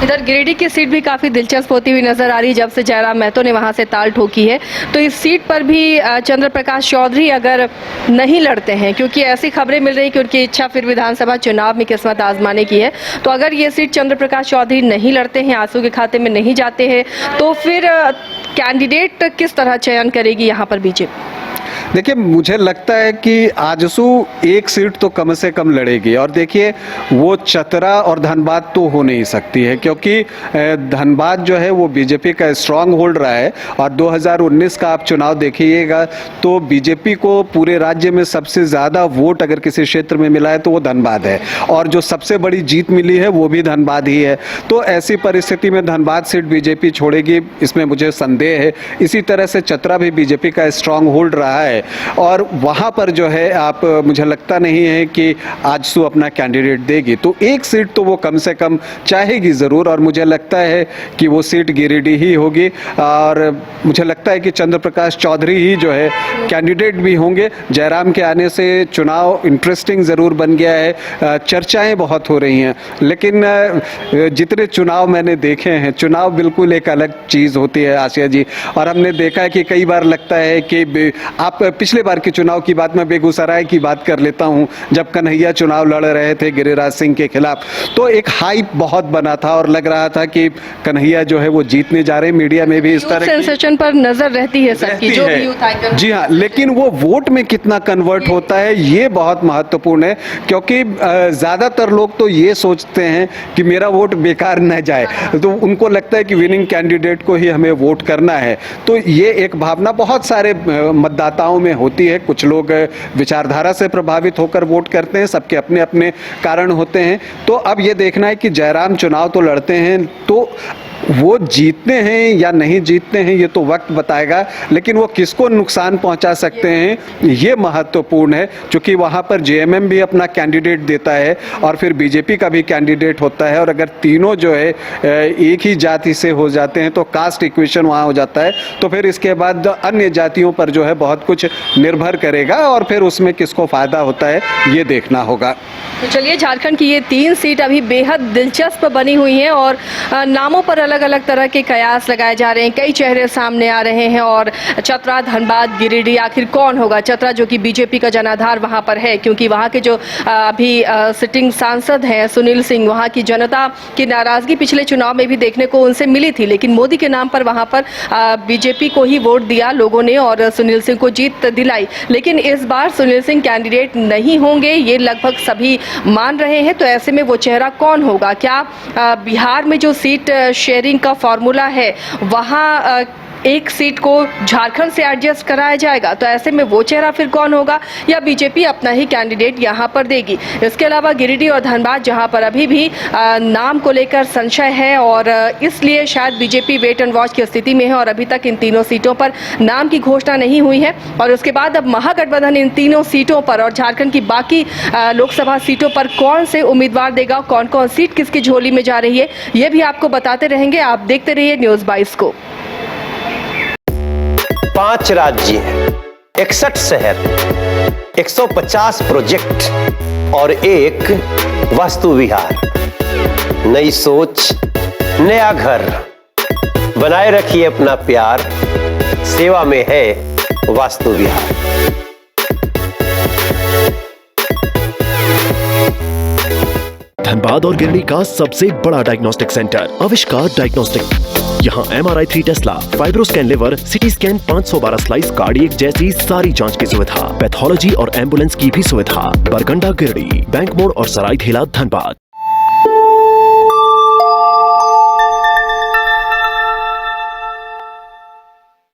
इधर गिरिडीह की सीट भी काफ़ी दिलचस्प होती हुई नजर आ रही, जब से जयराम महतो ने वहां से ताल ठोकी है। तो इस सीट पर भी चंद्र प्रकाश चौधरी अगर नहीं लड़ते हैं, क्योंकि ऐसी खबरें मिल रही कि उनकी इच्छा फिर विधानसभा चुनाव में किस्मत आजमाने की है, तो अगर ये सीट चंद्र प्रकाश चौधरी नहीं लड़ते हैं, आंसू के खाते में नहीं जाते हैं, तो फिर कैंडिडेट किस तरह चयन करेगी यहाँ पर बीजेपी? देखिए, मुझे लगता है कि आजसू एक सीट तो कम से कम लड़ेगी। और देखिए, वो चतरा और धनबाद तो हो नहीं सकती है, क्योंकि धनबाद जो है वो बीजेपी का स्ट्रांग होल्ड रहा है। और 2019 का आप चुनाव देखिएगा तो बीजेपी को पूरे राज्य में सबसे ज़्यादा वोट अगर किसी क्षेत्र में मिला है तो वो धनबाद है, और जो सबसे बड़ी जीत मिली है वो भी धनबाद ही है। तो ऐसी परिस्थिति में धनबाद सीट बीजेपी छोड़ेगी, इसमें मुझे संदेह है। इसी तरह से चतरा भी बीजेपी का स्ट्रांग होल्ड रहा है, और वहां पर जो है आप मुझे लगता नहीं है कि आजसू अपना कैंडिडेट देगी। तो एक सीट तो वो कम से कम चाहेगी ज़रूर, और मुझे लगता है कि वो सीट गिरिडीह ही होगी। और मुझे लगता है कि चंद्र प्रकाश चौधरी ही जो है कैंडिडेट भी होंगे। जयराम के आने से चुनाव इंटरेस्टिंग ज़रूर बन गया है, चर्चाएं बहुत हो रही हैं, लेकिन जितने चुनाव मैंने देखे हैं, चुनाव बिल्कुल एक अलग चीज़ होती है आसिया जी। और हमने देखा है कि कई बार लगता है कि आप पिछले बार के चुनाव की बात, मैं बेगूसराय की बात कर लेता हूं, जब कन्हैया चुनाव लड़ रहे थे गिरिराज सिंह के खिलाफ, तो एक हाइप बहुत बना था और लग रहा था कि कन्हैया जो है वो जीतने जा रहे हैं। मीडिया में भी इस तरह की सेंसेशन पर नजर रहती है सबकी, जो भी यूथ आइकन। जी हाँ, लेकिन वो वोट में कितना कन्वर्ट होता है ये बहुत महत्वपूर्ण है, क्योंकि ज्यादातर लोग तो ये सोचते हैं कि मेरा वोट बेकार न जाए, तो उनको लगता है कि विनिंग कैंडिडेट को ही हमें वोट करना है। तो ये एक भावना बहुत सारे मतदाताओं में होती है। कुछ लोग विचारधारा से प्रभावित होकर वोट करते हैं, सबके अपने अपने कारण होते हैं। तो अब ये देखना है कि जयराम चुनाव तो लड़ते हैं, तो वो जीतते हैं या नहीं जीतते हैं ये तो वक्त बताएगा, लेकिन वो किसको नुकसान पहुंचा सकते हैं ये महत्वपूर्ण है, क्योंकि वहां पर जेएमएम भी अपना कैंडिडेट देता है और फिर बीजेपी का भी कैंडिडेट होता है, और अगर तीनों जो है एक ही जाति से हो जाते हैं तो कास्ट इक्वेशन वहां हो जाता है। तो फिर इसके बाद अन्य जातियों पर जो है बहुत कुछ निर्भर करेगा, और फिर उसमें किसको फायदा होता है ये देखना होगा। तो चलिए, झारखंड की ये 3 सीट अभी बेहद दिलचस्प बनी हुई हैं, और नामों पर अलग अलग तरह के कयास लगाए जा रहे हैं, कई चेहरे सामने आ रहे हैं। और चतरा, धनबाद, गिरिडीह, आखिर कौन होगा? चतरा जो कि बीजेपी का जनाधार वहां पर है, क्योंकि वहां के जो अभी सिटिंग सांसद हैं सुनील सिंह, वहां की जनता की नाराजगी पिछले चुनाव में भी देखने को उनसे मिली थी, लेकिन मोदी के नाम पर वहां पर बीजेपी को ही वोट दिया लोगों ने और सुनील सिंह को जीत दिलाई। लेकिन इस बार सुनील सिंह कैंडिडेट नहीं होंगे, ये लगभग सभी मान रहे हैं। तो ऐसे में वो चेहरा कौन होगा? क्या बिहार में जो सीट शेयरिंग का फॉर्मूला है वहाँ एक सीट को झारखंड से एडजस्ट कराया जाएगा? तो ऐसे में वो चेहरा फिर कौन होगा, या बीजेपी अपना ही कैंडिडेट यहाँ पर देगी? इसके अलावा गिरिडीह और धनबाद, जहाँ पर अभी भी नाम को लेकर संशय है, और इसलिए शायद बीजेपी वेट एंड वॉच की स्थिति में है, और अभी तक इन तीनों सीटों पर नाम की घोषणा नहीं हुई है। और उसके बाद अब महागठबंधन इन तीनों सीटों पर और झारखंड की बाकी लोकसभा सीटों पर कौन से उम्मीदवार देगा, कौन कौन सीट किसकी झोली में जा रही है, ये भी आपको बताते रहेंगे। आप देखते रहिए न्यूज़ 22 को। 5 राज्य, 61 शहर, 150 प्रोजेक्ट और एक वास्तु विहार। नई सोच, नया घर, बनाए रखिए अपना प्यार, सेवा में है वास्तु विहार। धनबाद और गिरिडीह का सबसे बड़ा डायग्नोस्टिक सेंटर आविष्कार डायग्नोस्टिक। यहाँ MRI 3 Tesla, fibroscan liver, CT scan 512 slice cardiac जैसी सारी जांच की सुविधा, पैथोलॉजी और एम्बुलेंस की भी सुविधा। बरकंडा गिरिडीह, बैंक मोड़ और सराय ठेला धनबाद।